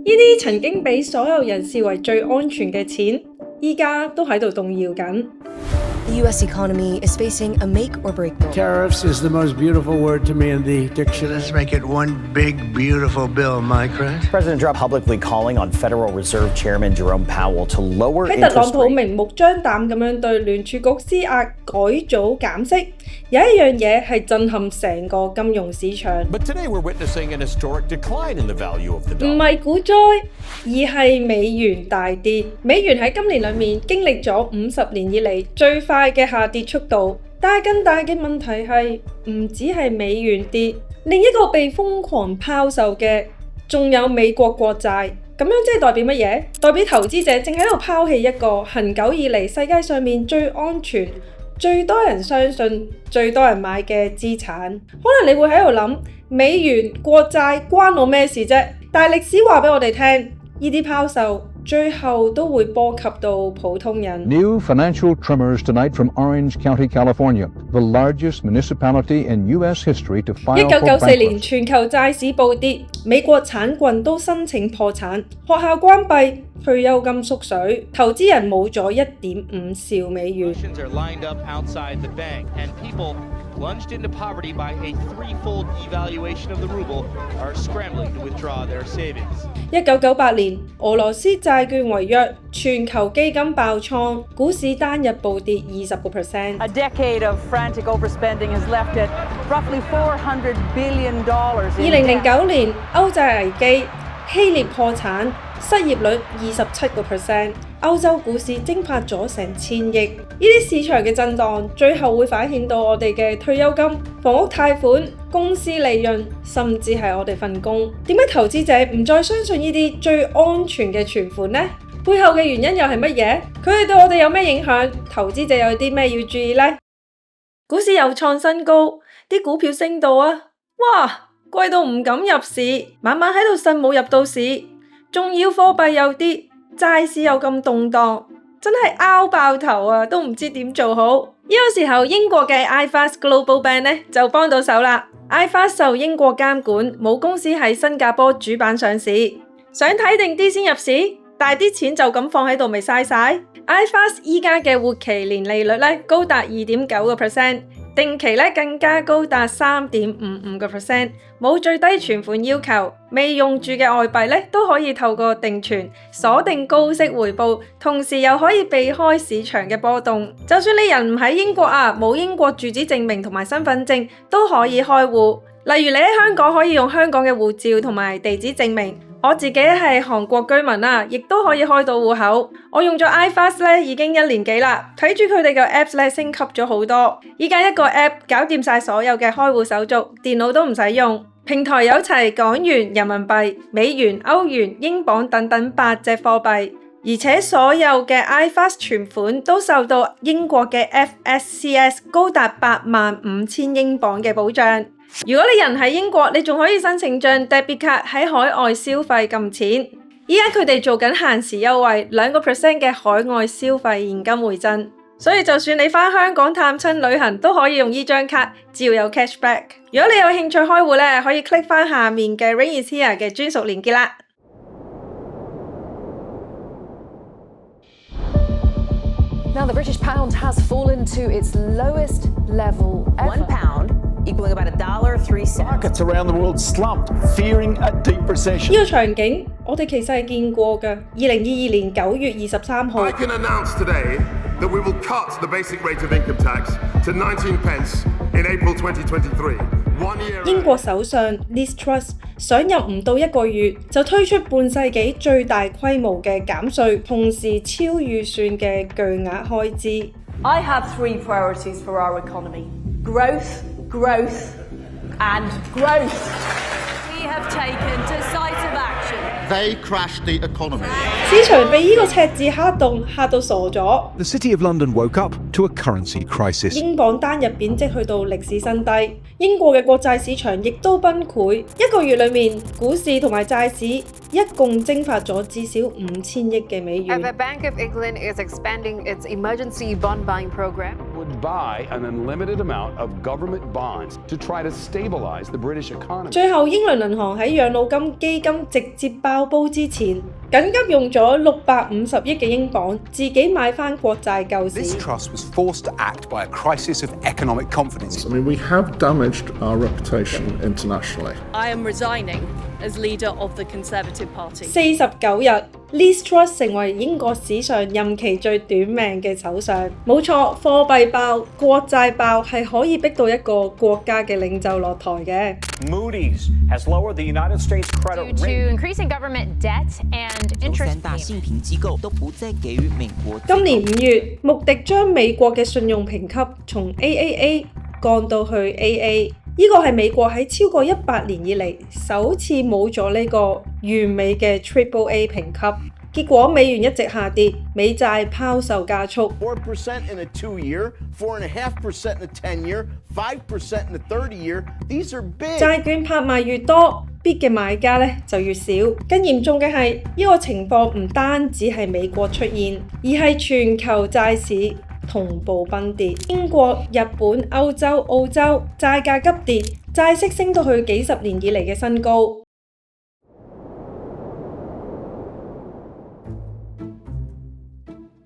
呢啲曾經被所有人視為最安全嘅錢，依家都喺度動搖緊。The U.S. economy is facing a make or break moment. Tariffs is the most beautiful word to me in the dictionary. Let's make it one big, beautiful bill, Mike, right? President Trump publicly calling on Federal Reserve Chairman Jerome Powell to lower 喺特朗 interest 普 rates. 明目張膽咁樣對聯儲局施壓改組減息，有一樣嘢係震撼成個金融市場。But today we're witnessing an historic decline in the value of the 唔 dollar. 係股災，而係美元大跌。美元喺今年裏面經歷咗50年以嚟最快嘅下跌速度，但係更大嘅問題係唔只係美元跌，另一個被瘋狂拋售嘅仲有美國國債。咁樣即係代表乜嘢？代表投資者正喺度拋棄一個恆久以嚟世界上面最安全、最多人相信、最多人買嘅資產。可能你會喺度諗，美元國債關我咩事啫？但係歷史話俾我哋聽，呢啲拋售最後都會波及到普通人。 New financial tremors tonight from Orange County, California, the largest municipality in U.S. history to file for 1994年 bankruptcy. 全球債市暴跌，美國產郡都申請破產，學校關閉，退休金縮水，投資人冇咗1.5兆美元。 Russians are lined up outside the bank, and people plunged into poverty by a threefold devaluation of the ruble are scrambling to withdraw their savings. 1998年，俄羅斯債券違約，全球基金爆倉，股市單日暴跌20%。A decade of frantic overspending has left it roughly $400 billion in debt. 2009年，歐債危機，希臘破產，失業率27%，歐洲股市蒸發咗成1000億。呢啲市場嘅震盪，最後會反映到我哋嘅退休金、房屋貸款、公司利潤，甚至係我哋份工。點解投資者唔再相信呢啲最安全嘅存款呢？背後嘅原因又係乜嘢？佢哋對我哋有咩影響？投資者有啲咩要注意呢？股市又創新高，啲股票升到啊！哇，貴到唔敢入市，晚晚喺度呻冇入到市，仲要貨幣又跌，債市又咁動盪，真係拗爆頭啊！都唔知點做好。呢個時候，英國嘅 iFAST Global Bank 呢就幫到手啦。iFAST 受英國監管，母公司喺新加坡主板上市。想睇定啲先入市，但啲錢就咁放喺度咪嘥晒。iFAST 依家嘅活期年利率呢高達2.9%，定期呢更加高達3.55%，冇最低存款要求，未用住嘅外幣呢都可以透過定存鎖定高息回報，同時又可以避開市場嘅波動。就算你人唔喺英國啊，冇英國住址證明同埋身份證都可以開戶。例如你喺香港可以用香港嘅護照同埋地址證明。我自己係韓國居民啦，亦都可以開到戶口。我用咗 iFAST 咧已經1年幾啦，睇住佢哋嘅 Apps 咧升級咗好多。依家一個 App 搞掂晒所有嘅開戶手續，電腦都唔使用。平台有齊港元、人民幣、美元、歐元、英鎊等等8隻貨幣，而且所有嘅 iFAST 存款都受到英國嘅 FSCS 高達85000英鎊嘅保障。如果你人喺英國，你仲可以申請張 debit 卡喺海外消費撳錢。依家佢哋做緊限時優惠，2% 嘅海外消費現金回贈。所以就算你返香港探親旅行，都可以用呢張卡，只要有 cashback。如果你有興趣開戶呢，可以 click 返下面嘅 Ring is Here 嘅專屬連結啦。Now the British pound has fallen to its lowest level ever. £1 equaling about $1.03. Markets around the world slumped, fearing a deep recession. 呢個場景我哋其實係見過㗎。2022年9月23號。 I can announce today that we will cut the basic rate of income tax to 19 pence in April 2023. 英國首相 Liz Truss 上任唔到1個月，就推出半世紀最大規模嘅減稅，同時超預算嘅巨額開支。I have three priorities for our economy: growth, growth, and growth. We have taken decisive action. They crashed the economy. 市場被呢個赤字嚇到傻咗。 The City of London woke up to a currency crisis. 英鎊單日貶值去到歷史新低，英國嘅國債市場亦都崩潰。1個月裏面，股市同埋債市一共蒸發咗至少5000億嘅美元。 The Bank of England is expanding its emergency bond buying program. Would buy an unlimited amount of government bonds to try to stabilize the British economy. 最後，英倫銀行喺養老金基金直接爆煲之前，緊急用咗650億嘅英鎊，自己買翻國債救市。 This trust was forced to act by a crisis of economic confidence. I mean, we have damaged our reputation internationally. I am resigning as leader of the Conservative Party. 49日 Liz Truss 成為英國史上任期最短命嘅首相。冇錯，貨幣爆、國債爆係可以逼到一個國家嘅領袖落台嘅。 Moody's has lowered the United States credit Due to rating. increasing government debt and interest 三大信評機構都不再給予美國。今年5月，穆迪將美國嘅信用評級從 AAA 降到去 AA。呢個係美國喺超過100年以嚟首次冇咗呢個完美嘅 Triple A 評級，結果美元一直下跌，美債拋售加速。 4% in a 2-year, 4.5% in a 10-year, 5% in a 30-year. These are big. 債券拍賣越多，bid 嘅買家咧就越少。更嚴重嘅係呢個情況唔單止係美國出現，而係全球債市同步崩跌。英國、日本、歐洲、澳洲債價急跌，債息升到去幾十年以嚟嘅新高。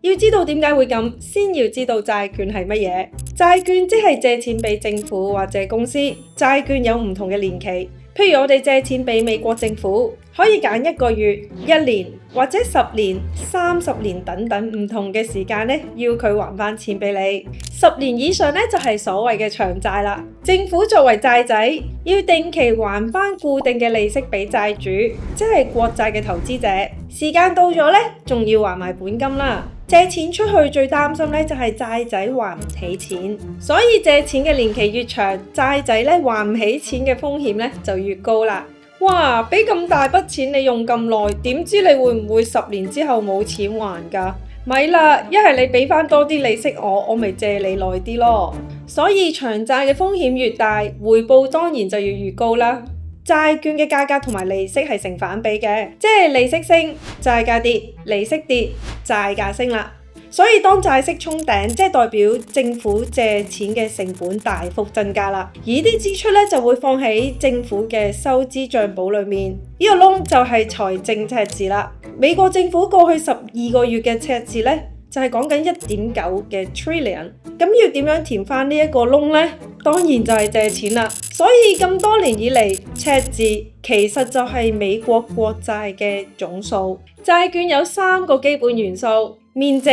要知道點解會咁，先要知道債券係乜嘢。債券即係借錢俾政府或者公司，債券有唔同嘅年期。譬如我哋借錢俾美國政府，可以揀1個月、1年或者10年、30年等等唔同嘅時間咧，要佢還翻錢俾你。10年以上咧就係所謂嘅長債啦。政府作為債仔，要定期還翻固定嘅利息俾債主，即係國債嘅投資者。時間到咗咧，仲要還埋本金啦。借錢出去最擔心咧就係債仔還唔起錢，所以借錢嘅年期越長，債仔咧還唔起錢嘅風險咧就越高啦。哇！俾咁大筆錢你用咁耐，點知你會唔會10年之後冇錢還㗎？咪啦，一係你俾翻多啲利息我咪借你耐啲咯。所以長債嘅風險越大，回報當然就要越高啦。債券嘅價格同埋利息係成反比嘅，即係利息升，債價跌；利息跌，債價升啦。所以當債息衝頂，即係代表政府借錢嘅成本大幅增加啦。而啲支出咧就會放喺政府嘅收支帳簿裏面，呢個窿就係財政赤字啦。美國政府過去12個月嘅赤字咧，就係講緊1.9嘅 trillion。咁要點樣填翻呢一個窿呢？當然就係借錢啦。所以咁多年以嚟，赤字其實就係美國國債嘅總數。債券有3個基本元素：面值，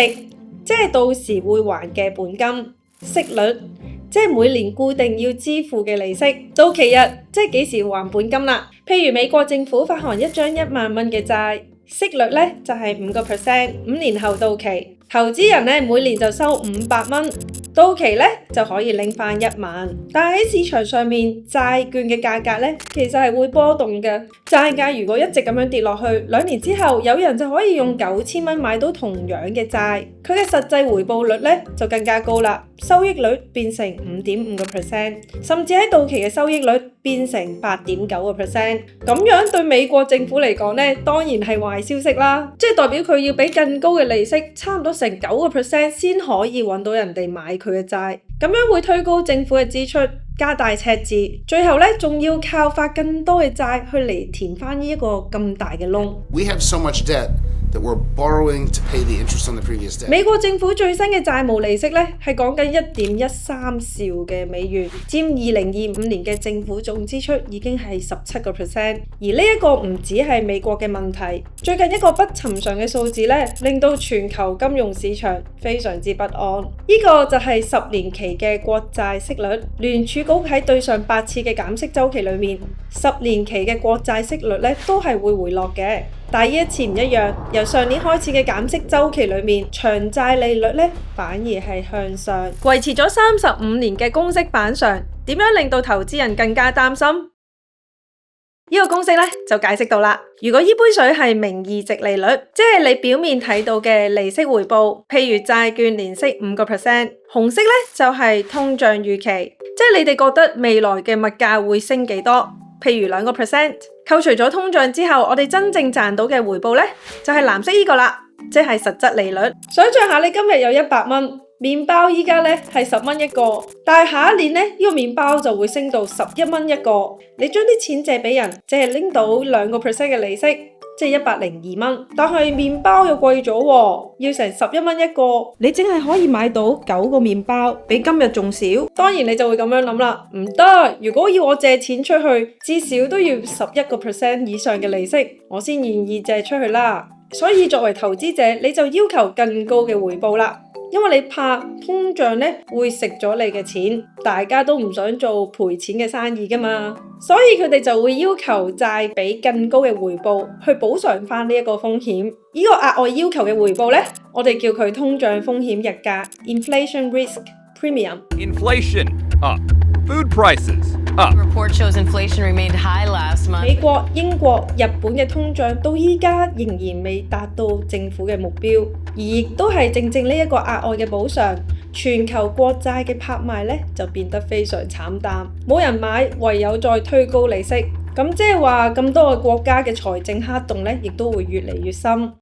即係到時會還嘅本金；息率，即係每年固定要支付嘅利息；到期日，即係幾時還本金啦。譬如美國政府發行一張1萬蚊嘅債，息率咧就係5%， 5年後到期。投資人咧每年就收500蚊，到期咧就可以拎翻1萬。但係喺市場上面，債券嘅價格咧其實係會波動嘅。債價如果一直咁樣跌落去，2年之後有人就可以用9000蚊買到同樣嘅債，佢嘅實際回報率咧就更加高啦，收益率變成 5.5%， 甚至喺到期嘅收益率變成 8.9%。咁樣對美國政府嚟講咧，當然係壞消息啦，即係代表佢要俾更高嘅利息，差唔多成 9% 先可以揾到人哋買佢嘅債，咁樣會推高政府嘅支出，加大赤字，最後咧仲要靠發更多嘅債去嚟填翻呢一個咁大嘅窿。We have so much debt that we're borrowing to pay the interest on the previous debt. 美國政府最新嘅債務利息咧係講緊 1.13 兆嘅美元，佔2025年嘅政府總支出已經係 17%。而呢一個唔止係美國嘅問題，最近一個不尋常嘅數字咧，令到全球金融市場非常之不安。呢個就係10年期嘅國債息率。聯儲局喺對上8次嘅減息週期裏面，10年期嘅國債息率咧都係會回落嘅。但係呢一次唔一樣，由上年開始嘅減息週期裏面，長債利率咧反而係向上，維持咗35年嘅公式板上。點樣令到投資人更加擔心？呢個公式咧就解釋到啦。如果呢杯水係名義值利率，即係你表面睇到嘅利息回報，譬如債券年息 5%， 紅色咧就係通脹預期，即係你哋覺得未來嘅物價會升幾多。譬如2%。扣除咗通脹之後，我哋真正賺到嘅回報呢，就係藍色呢個啦，即係實質利率。想象下你今日有100蚊，麵包依家呢係10蚊一個，但係下一年呢，呢個麵包就會升到11蚊一個。你將啲錢借俾人，淨係拎到2% 嘅利息，即係102蚊。但係麵包又貴咗喎，要成11蚊一個，你淨係可以買到9個麵包，比今日仲少。當然你就會咁樣諗啦，唔得，如果要我借錢出去，至少都要11% 以上嘅利息，我先願意借出去啦。所以作為投資者，你就要求更高嘅回報啦。因為你怕通脹呢會食咗你嘅錢，大家都唔想做賠錢嘅生意噶嘛，所以佢哋就會要求債俾更高嘅回報去補償翻呢一個風險。呢個額外要求嘅回報呢，我哋叫佢通脹風險溢價 （Inflation Risk Premium）。Inflation up, food prices up. Report shows inflation remained high last month. 美國、英國、日本嘅通脹到依家仍然未達到政府嘅目標，而亦都係正正呢一個額外嘅補償，全球國債嘅拍賣呢就變得非常慘淡，冇人買，唯有再推高利息。咁即係話咁多個國家嘅財政黑洞呢，亦都會越嚟越深。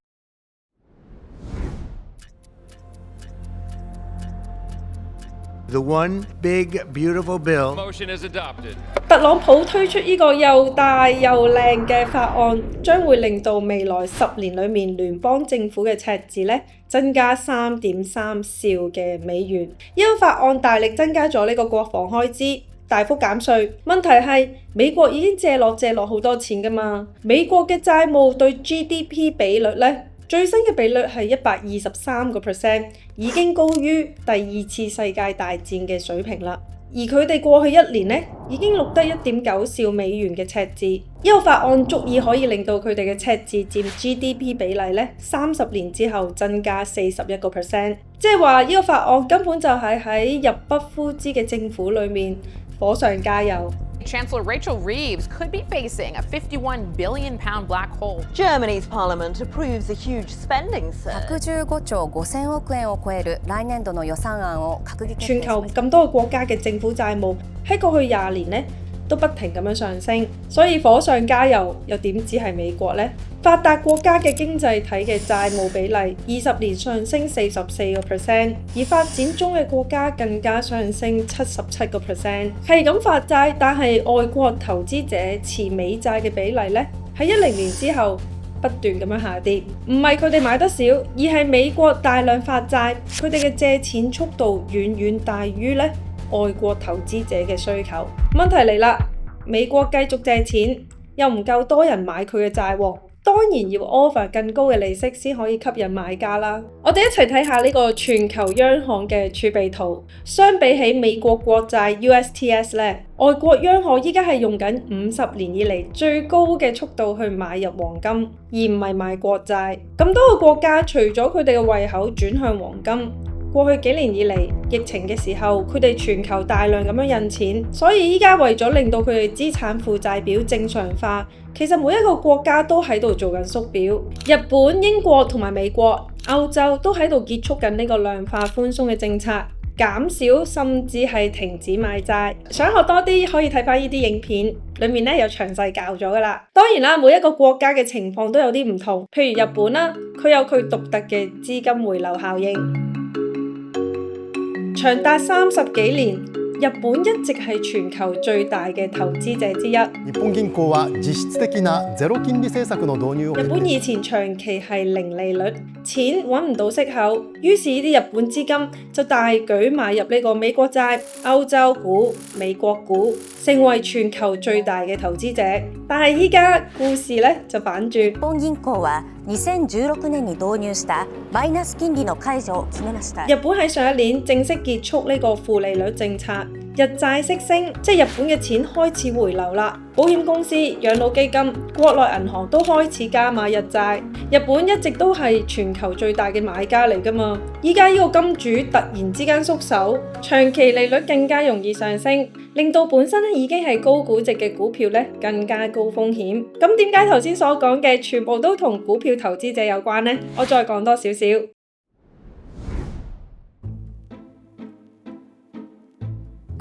The one big beautiful bill. Motion is adopted. 特朗普推出呢個又大又靚嘅法案，將會令到未來10年裏面聯邦政府嘅赤字呢增加3.3兆嘅美元。呢個法案大力增加咗呢個國防開支，大幅減稅。問題係美國已經借落好多錢㗎嘛，美國嘅債務對 GDP 比率呢，最新嘅比率係123%，已經高於第2次世界大戰嘅水平啦。而佢哋過去1年呢，已經錄得1.9兆美元嘅赤字。呢個法案足以可以令到佢哋嘅赤字佔 GDP 比例呢，30年之後增加41%。即係話呢個法案根本就係喺入不敷支嘅政府裏面火上加油。Chancellor Rachel Reeves could be facing a £51 billion black hole. Germany's parliament approves a huge spending surge. 115兆5000億円を超える來年度の予算案を閣議決定しました。全球咁多個國家嘅政府債務喺過去20年呢都不停咁樣上升，所以火上加油又點止係美國呢？發達國家嘅經濟體嘅債務比例20年上升44%，而發展中嘅國家更加上升77%。係咁發債，但係外國投資者持美債嘅比例呢，喺10年之後不斷咁樣下跌。唔係佢哋買得少，而係美國大量發債，佢哋嘅借錢速度遠遠大於呢外國投資者嘅需求。問題嚟啦，美國繼續借錢，又唔夠多人買佢嘅債喎，當然要 offer 更高嘅利息先可以吸引買家啦。我哋一齊睇下呢個全球央行嘅儲備圖。相比起美國國債 USTS 呢，外國央行依家係用緊50年以嚟最高嘅速度去買入黃金，而唔係買國債。咁多個國家除咗佢哋嘅胃口轉向黃金，過去幾年以嚟，疫情嘅時候，佢哋全球大量咁樣印錢，所以依家為咗令到佢哋資產負債表正常化，其實每一個國家都喺度做緊縮表。日本、英國同埋美國、歐洲都喺度結束緊呢個量化寬鬆嘅政策，減少甚至係停止買債。想學多啲可以睇返呢啲影片，裡面呢有詳細教咗㗎喇。當然啦，每一個國家嘅情況都有啲唔同，譬如日本啦，佢有佢獨特嘅資金回流效應。長達30幾年，日本一直係全球最大嘅投資者之一。日本銀行は実質的なゼロ金利政策の導入を。日本以前長期係零利率，錢揾唔到息口，於是呢啲日本資金就大舉買入呢個美國債、歐洲股、美國股，成為全球最大嘅投資者。但係依家故事呢就反轉。日本銀行は2016年に導入したマイナス金利の解除を決めました。日本喺上一年正式結束呢個負利率政策，日債息升，即係日本嘅錢開始回流啦。保險公司、養老基金、國內銀行都開始加碼日債。日本一直都係全球最大嘅買家嚟㗎嘛，依家呢個金主突然之間縮手，長期利率更加容易上升，令到本身已經係高估值嘅股票呢更加高風險。咁點解頭先所講嘅全部都同股票投資者有關呢？我再講多少少。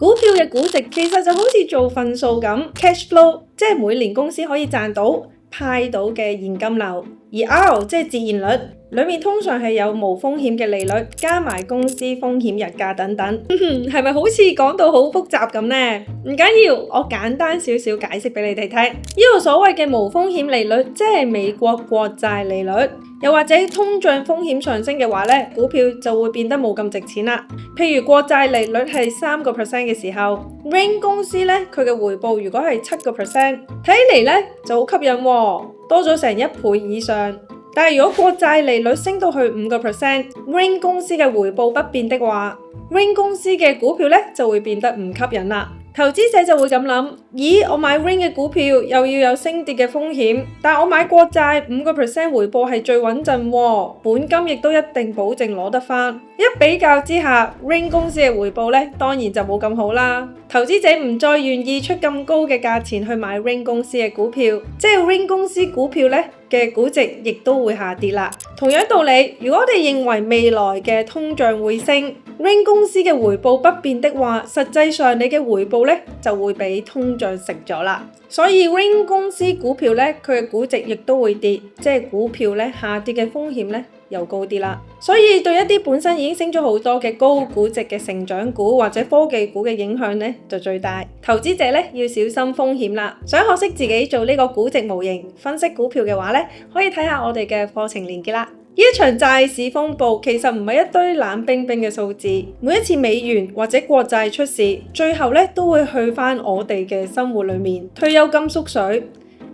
股票嘅估值其實就好似做份數咁 ，cash flow 即係每年公司可以賺到派到嘅現金流，而 R 即係自然率，裡面通常係有無風險嘅利率，加埋公司風險日價等等。係咪好似講到好複雜咁呢？唔緊要，我簡單少少解釋俾你哋聽。呢個所謂嘅無風險利率，即係美國國債利率。又或者通脹風險上升嘅話呢，股票就會變得冇咁值錢啦。譬如國債利率係3% 嘅時候 ，Ring 公司呢，佢嘅回報如果係7%，睇嚟呢就好吸引喎，多咗成1倍以上。但係如果國債利率升到去5%，Ring 公司嘅回報不變的話 ，Ring 公司嘅股票呢就會變得唔吸引啦。投資者就會咁諗，咦，我買 Ring 嘅股票又要有升跌嘅風險，但我買國債5% 回報係最穩陣喎，本金亦都一定保證攞得返。一比較之下 ，Ring 公司嘅回報呢當然就冇咁好啦。投資者唔再願意出咁高嘅價錢去買 Ring 公司嘅股票，即係 Ring 公司股票呢嘅估值亦都會下跌啦。同樣道理，如果我哋認為未來嘅通脹會升，Ring 公司嘅回報不變的話，實際上你嘅回報呢就會俾通脹食咗啦。所以 Ring 公司股票呢，佢嘅估值亦都會跌，即係股票呢下跌嘅風險呢又高啲啦。所以對一啲本身已經升咗好多嘅高估值嘅成長股或者科技股嘅影響呢就最大。投資者呢要小心風險啦。想學識自己做呢個估值模型分析股票嘅話呢，可以睇下我哋嘅課程連結啦。呢一場債市風暴其實唔係一堆冷冰冰嘅數字，每一次美元或者國債出事，最後呢都會去返我哋嘅生活裏面。退休金縮水，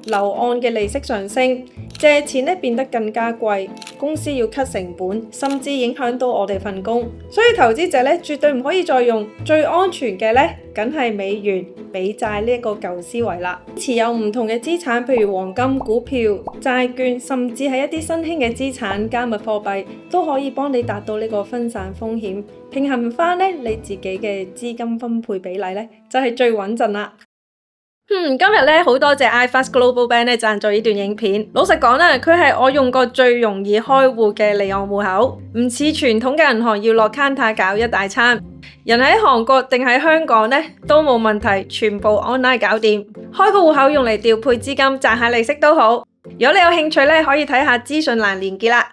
樓按嘅利息上升，借錢呢變得更加貴，公司要 cut 成本，甚至影響到我哋份工。所以投資者呢絕對唔可以再用最安全嘅呢，梗係美元比債呢一個舊思維啦。持有唔同嘅資產，譬如黃金、股票、債券，甚至係一啲新興嘅資產、加密貨幣，都可以幫你達到呢個分散風險，平衡翻呢你自己嘅資金分配比例呢，就係最穩陣啦。今日呢好多謝 iFast Global Bank 贊助呢段影片。老實講啦，佢係我用過最容易開戶嘅離岸戶口，唔似傳統嘅銀行要落 counter 搞一大餐。人喺韓國定喺香港呢都冇問題，全部 online 搞掂。開個戶口用嚟調配資金賺下利息都好。如果你有興趣呢，可以睇下資訊欄連結啦。